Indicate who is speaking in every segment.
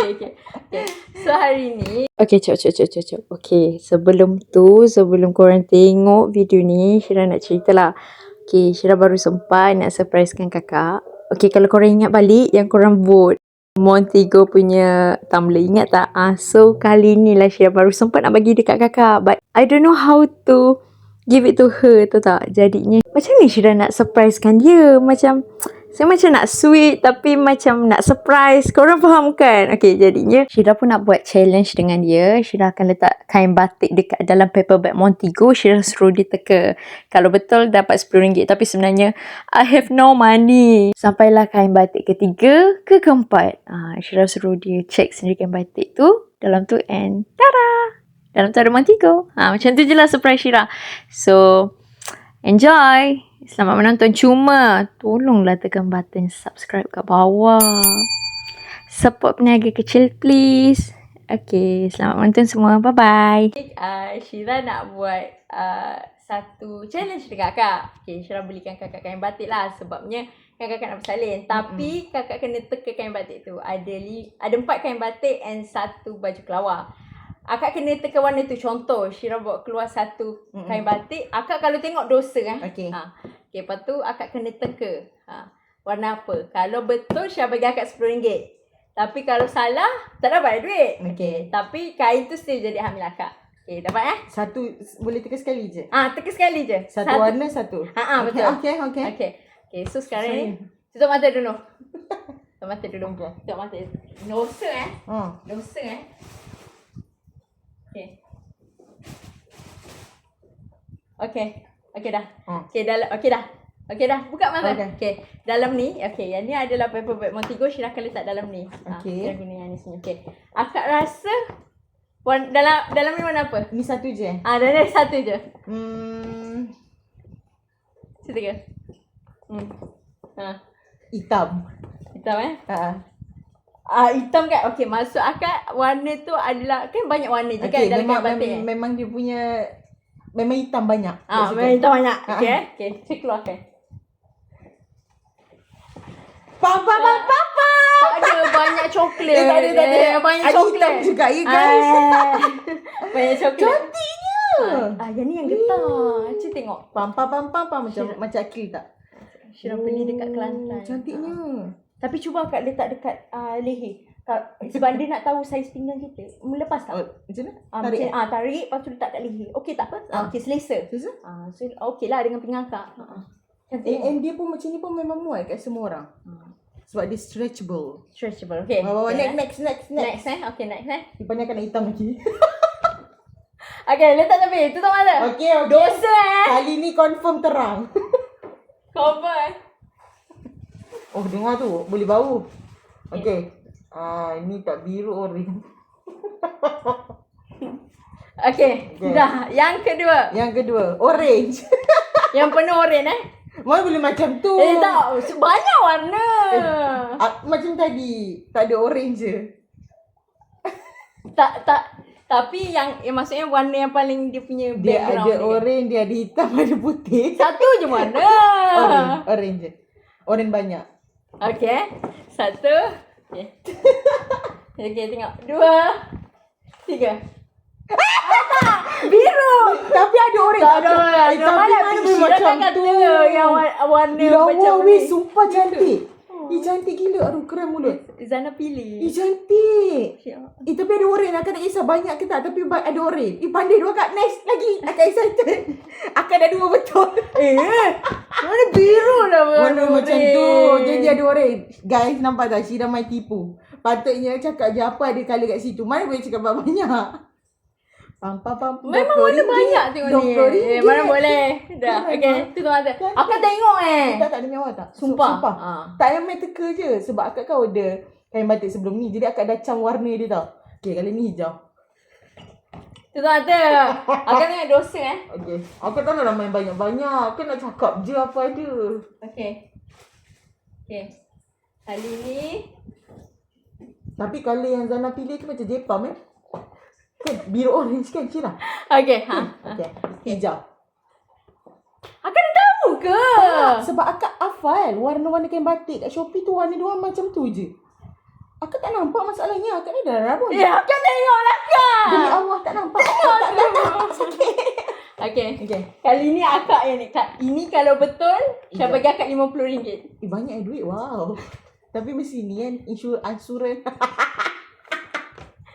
Speaker 1: Okay. So hari ni okay, cok. Okay, sebelum korang tengok video ni, Syira nak cerita lah. Okay, Syira baru sempat nak surprisekan kakak. Okay, kalau korang ingat balik yang korang vote Montego punya Tumblr, ingat tak? So kali ni lah Syira baru sempat nak bagi dekat kakak, but I don't know how to give it to her, tahu tak? Jadinya macam ni Syira nak surprisekan dia. Saya macam nak sweet tapi macam nak surprise. Korang faham kan? Okay, jadinya Syira pun nak buat challenge dengan dia. Syira akan letak kain batik dekat dalam paper bag Montego. Syira suruh dia teka. Kalau betul dapat RM10. Tapi sebenarnya I have no money. Sampailah kain batik ketiga ke keempat. Syira suruh dia check sendiri kain batik tu. Dalam tu and tada! Dalam tu ada Montego. Macam tu je lah surprise Syira. So, enjoy! Selamat menonton. Cuma tolonglah tekan button subscribe kat bawah. Support peniaga kecil please. Okay, selamat menonton semua. Bye-bye. Syira nak buat satu challenge dekat kakak. Okay, Syira belikan kakak kain batik lah. Sebabnya kan kakak nak bersalin. Tapi kakak kena teka kain batik tu. Ada 4 kain batik and 1 baju kelawar. Akak kena teka warna tu. Contoh, Syira bawa keluar satu kain batik. Akak kalau tengok dosa kan. Okay. Okay, lepas tu akak kena teka. Warna apa. Kalau betul, Syira bagi akak RM10. Tapi kalau salah, tak dapat duit. Okay. Tapi kain tu still jadi hamil akak. Okay, dapat
Speaker 2: Satu, boleh teka sekali je?
Speaker 1: Teka sekali je.
Speaker 2: Satu warna, satu?
Speaker 1: Betul. Okay, so sekarang ni, tutup mata dulu. Tutup mata dulu. Tutup mata. Dosa Dosa Okay dah. Okay dah. Buka mata. Okay. Dalam ni, yang ni adalah paper bag Montego. Syira akan letak dalam ni. Syira guna yang ni sini. Okay. Akak rasa dalam ni warna apa?
Speaker 2: Ni satu je?
Speaker 1: Dalam ni satu je. Cerita ke?
Speaker 2: Hitam.
Speaker 1: Hitam hitam kan? Okay, maksud akak warna tu adalah, kan banyak warna je kan dalam kain batik.
Speaker 2: Memang dia punya, memang hitam banyak.
Speaker 1: Memang hitam banyak. Okay. Saya keluarkan.
Speaker 2: Papa.
Speaker 1: Tak ada, banyak coklat.
Speaker 2: Tak ada.
Speaker 1: Banyak coklat.
Speaker 2: Hitam juga ya guys.
Speaker 1: Banyak coklat.
Speaker 2: Cantiknya.
Speaker 1: Yang ni yang getah. Cik tengok.
Speaker 2: Pam macam akil tak?
Speaker 1: Syira beli dekat Kelantan.
Speaker 2: Cantiknya.
Speaker 1: Tapi cuba akak letak dekat leher. Sebab dia nak tahu saiz pinggang kita. Melepas tak?
Speaker 2: Macam mana?
Speaker 1: Tarik. Tarik, lepas tu letak kat leher. Okey tak? Okey, selesa. So, okey lah dengan pinggang akak.
Speaker 2: And dia pun macam ni pun memang muat kat semua orang. Sebab dia stretchable.
Speaker 1: Okay.
Speaker 2: Next.
Speaker 1: Next Okay, next
Speaker 2: Lepas ni akan nak hitam lagi.
Speaker 1: Okay, letak tepi. Tutup mata.
Speaker 2: Okay.
Speaker 1: Dosa
Speaker 2: Kali ni confirm terang.
Speaker 1: Cover
Speaker 2: Oh, dengar tu. Boleh bau. Okay. Ini tak biru orange.
Speaker 1: Okay. Dah. Yang kedua.
Speaker 2: Orange.
Speaker 1: Yang penuh orange
Speaker 2: Mana boleh macam tu?
Speaker 1: Tak. Banyak warna.
Speaker 2: Macam tadi. Tak ada orange je.
Speaker 1: Tak. Tapi yang maksudnya warna yang paling dia punya
Speaker 2: dia
Speaker 1: background
Speaker 2: ada orange, dia ada hitam, ada putih.
Speaker 1: Satu je mana?
Speaker 2: Orange je. Orange banyak.
Speaker 1: Okay. Satu. Okay, tengok. 2, 3. Biru.
Speaker 2: Tapi ada orange.
Speaker 1: Tak ada.
Speaker 2: Tapi mana boleh macam tu?
Speaker 1: Yang warna macam
Speaker 2: ni. Sumpah cantik. Cantik gila. Aduh, keren mulut.
Speaker 1: Zana pilih.
Speaker 2: Cantik. Tapi ada orange. Akak tak kisah banyak ke tak. Tapi ada orange. Pandai dua Kak. Next lagi. Akak excited. Akak dah 2 betul.
Speaker 1: Mana biru lah.
Speaker 2: Warna macam tu. Jadi ada orange. Guys, nampak tak? Syira main tipu. Patutnya cakap je apa ada colour kat situ. Mana boleh cakap banyak.
Speaker 1: Memang warna banyak tengok ni. Mana boleh. Dah. Okay. Tutup mata. Akak tengok
Speaker 2: Tak ada nyawa tak?
Speaker 1: Sumpah.
Speaker 2: Tak payah main teka je. Sebab akak kau ada kain batik sebelum ni. Jadi akak dah cam warna dia tau. Okay, kali ni hijau.
Speaker 1: Tutup mata. Akak tengok dosa
Speaker 2: Okay. Akak tak nak main banyak-banyak. Akak nak cakap je apa ada.
Speaker 1: Okay. Kali ni.
Speaker 2: Tapi colour yang Zana pilih tu macam Jepam Kan biru orange kan Syira?
Speaker 1: Okay.
Speaker 2: Hijau.
Speaker 1: Akak dah tahu ke?
Speaker 2: Sebab akak hafal warna-warna kain batik kat Shopee tu warna dia macam tu je. Akak tak nampak masalahnya. Akak ni dah rabun.
Speaker 1: Ya, kau tengoklah kak.
Speaker 2: Demi Allah tak nampak. Akak tak sakit.
Speaker 1: Okay.
Speaker 2: Okay.
Speaker 1: Kali ni akak yang ni. Kak, ini kalau betul, saya bagi akak RM50.
Speaker 2: Banyak duit. Wow. Tapi mesti ni kan ansuran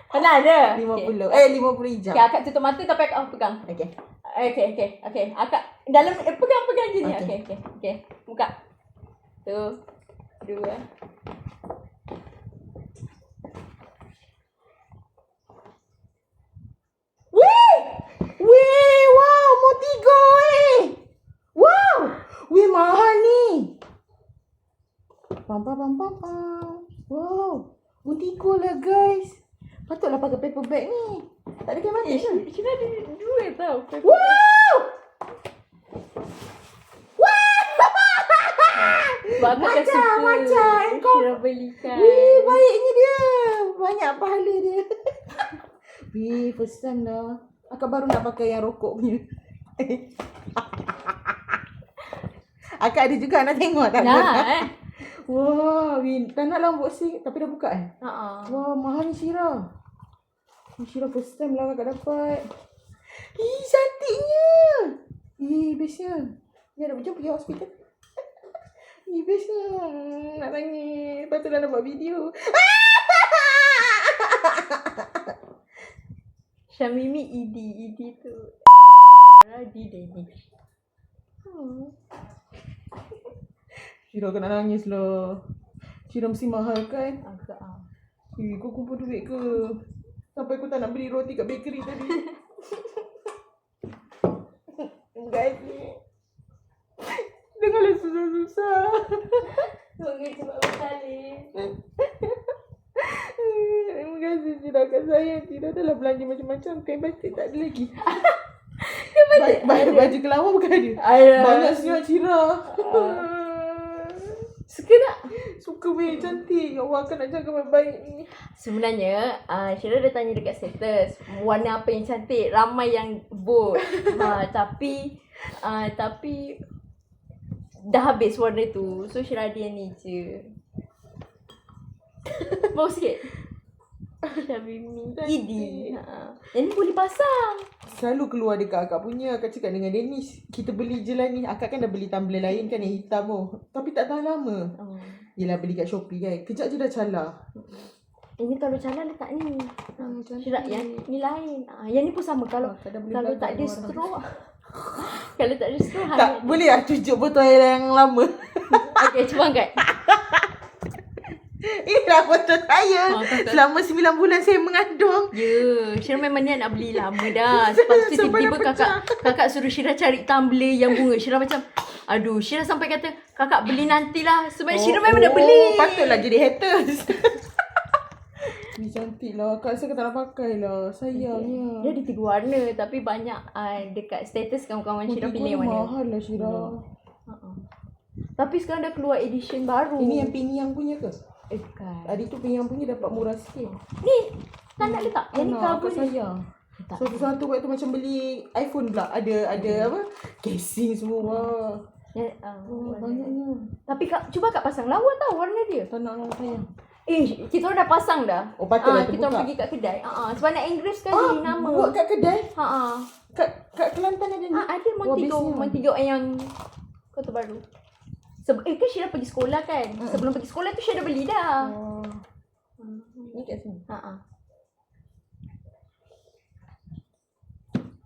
Speaker 1: Pernah ada?
Speaker 2: 50.
Speaker 1: Okay.
Speaker 2: 50 hijab.
Speaker 1: Okay, akak tutup mata tapi akak pegang.
Speaker 2: Okay.
Speaker 1: Okay. Akak dalam pegang je ni.
Speaker 2: Okay.
Speaker 1: Okay. Buka. 1, 2.
Speaker 2: Weh, wow, mau 3 Wow. Weh, mahal ni. Pam. Wow. Mau 3 lah guys. Patutlah pakai paper bag ni. Tak ada kain batik ke?
Speaker 1: Cina ada duit tau.
Speaker 2: Wow. Macam kau.
Speaker 1: Kira belikan.
Speaker 2: Weh, baiknya dia. Banyak pahala dia. Weh, first time dah. Akak baru nak pakai yang rokok punya. Akak ada juga nak tengok tak?
Speaker 1: Nak
Speaker 2: Wah, tak nak lah unboxing. Tapi dah buka
Speaker 1: Haa.
Speaker 2: Wah, mahal ni Syirah. Ni Syirah first time lah kakak dapat. Cantiknya. Bestnya. Ni ada macam pergi hospital. Bestnya. Nak nangis. Lepas tu dah nampak video.
Speaker 1: Syamimi ED tu. Radi Danish.
Speaker 2: Syirah kena nangis lah. Syirah mesti mahal kan?
Speaker 1: Agak
Speaker 2: Kau kumpul duit ke? Sampai aku tak nak beli roti kat bakery tadi. Guys, dengarlah susah-susah.
Speaker 1: Tunggu cepat bersalin.
Speaker 2: Terima kasih Syirah kat saya. Syirah dah lah belanja macam-macam. Kain batik tak ada lagi. Baju kelawar bukan ada. Banyak siap Syirah.
Speaker 1: Suka tak?
Speaker 2: Suka weh, cantik. Ya Allah, akak nak jaga baik-baik ni.
Speaker 1: Sebenarnya Syirah dah tanya dekat status warna apa yang cantik. Ramai yang vote. Tapi dah habis warna tu. So Syirah ada yang ni je. Bau sikit. Syamimi ED. Yang ni boleh pasang.
Speaker 2: Selalu keluar dekat akak punya. Akak cakap dengan Danish, kita beli je lah ni. Akak kan dah beli tumbler lain kan yang hitam tu. Tapi tak tahan lama. Yelah, beli kat Shopee kan. Kejap je dah calar.
Speaker 1: Ini kalau calar letak ni. Syirah yang ni lain. Yang ni pun sama. Kalau tak ada straw. Kalau tak ada straw.
Speaker 2: Tak, boleh lah tunjuk botol yang lama.
Speaker 1: Okay, cuba angkat.
Speaker 2: Inilah botol saya. Selama 9 bulan saya mengandung.
Speaker 1: Ya, Syirah memang niat nak beli lama dah. Lepas tu tiba-tiba kakak suruh Syirah cari tumbler yang bunga. Syirah macam, aduh, Syirah sampai kata, kakak beli nantilah. Sebab Syirah memang dah beli.
Speaker 2: Patutlah jadi haters. Ni cantik lah. Kak saya kata nak pakai lah. Sayangnya.
Speaker 1: Dia ada 3 warna. Tapi banyak dekat status kawan-kawan Syirah pilih yang mana.
Speaker 2: Mahal lah Syirah.
Speaker 1: Tapi sekarang dah keluar edition baru.
Speaker 2: Ini yang Pinyang punya ke?
Speaker 1: Bukan.
Speaker 2: Adik tu Pinyang punya dapat murah sikit.
Speaker 1: Ni, tak nak letak. Yang ni cover
Speaker 2: sayang. Satu-satu waktu macam beli iPhone pula. Ada apa? Casing semua. Banyaknya.
Speaker 1: Tapi cuba kak pasang lawa tau warna dia.
Speaker 2: Tak nak lah sayang.
Speaker 1: Kita orang dah pasang dah.
Speaker 2: Oh, patutlah
Speaker 1: kita orang pergi kat kedai. Sebab nak engrave sekali nama.
Speaker 2: Buat kat kedai? Kat Kelantan ada ni?
Speaker 1: Ada Montigo yang Kota Baru. Kan Syirah pergi sekolah kan. Sebelum pergi sekolah tu Syirah dah beli dah.
Speaker 2: Ni kat sini?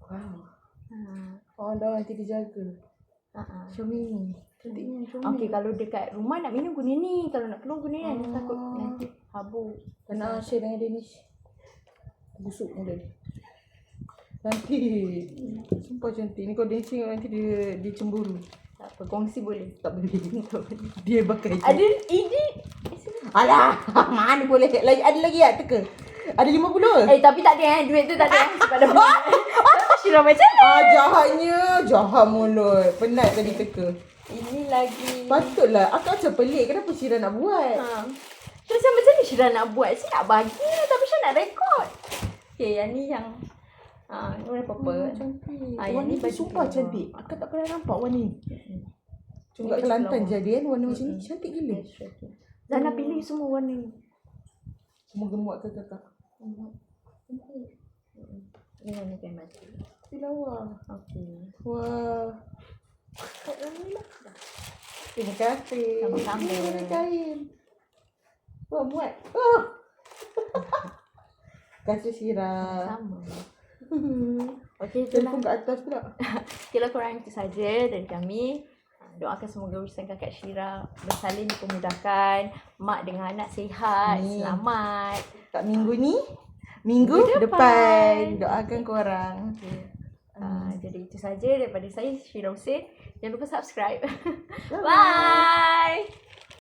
Speaker 2: Wow. Dah nanti dijaga. Syamimi. Cantiknya Syamimi.
Speaker 1: Okay, kalau dekat rumah nak minum guna ni. Kalau nak keluar guna ni. Takut nanti habuk.
Speaker 2: Tak nak share dengan Danish. Busuk muda dia. Cantik. Sumpah cantik. Ni kalau Danish tengok nanti dia cemburu.
Speaker 1: Tak apa, kongsi boleh.
Speaker 2: Tak boleh. Dia pakai je.
Speaker 1: Ada ini.
Speaker 2: Alah, mana boleh. Ada lagi tak teka? Ada 50.
Speaker 1: Tapi tak ada duit tu tak ada. Sebab dah beli. Syirah macam ni.
Speaker 2: Jahatnya. Jahat mulut. Penat tadi teka.
Speaker 1: Ini lagi.
Speaker 2: Patutlah. Akak macam pelik. Kenapa Syirah nak buat?
Speaker 1: Terus macam ni Syirah nak buat. Saya nak bagi tapi saya nak rekod. Okay, yang ni yang warna purple.
Speaker 2: Cantik.
Speaker 1: Yang ni baju
Speaker 2: sumpah cantik. Akak tak pernah nampak warna ni. Cuma kat Kelantan je ada kan warna macam ni. Cantik gila.
Speaker 1: Zana pilih semua warna ni.
Speaker 2: Semoga muat ke kakak.
Speaker 1: Jangan ni kan mati.
Speaker 2: Tilawah.
Speaker 1: Okey.
Speaker 2: Wah. Terima kasih.
Speaker 1: Sama-sama.
Speaker 2: Ini kain. Wah, muat. Oh. Kasih Syira.
Speaker 1: Sama. Okey, itulah.
Speaker 2: Telefon kat atas pula.
Speaker 1: Kira korang itu saja dari kami. Doakan semoga urusan kakak Syira bersalin dipermudahkan. Mak dengan anak sihat,
Speaker 2: Amin.
Speaker 1: selamat.
Speaker 2: Tak minggu ni, minggu
Speaker 1: Minggu
Speaker 2: depan.
Speaker 1: depan.
Speaker 2: Doakan korang.
Speaker 1: Okay. Jadi itu saja daripada saya, Syira Hussein. Jangan lupa subscribe.
Speaker 2: Bye-bye.
Speaker 1: Bye.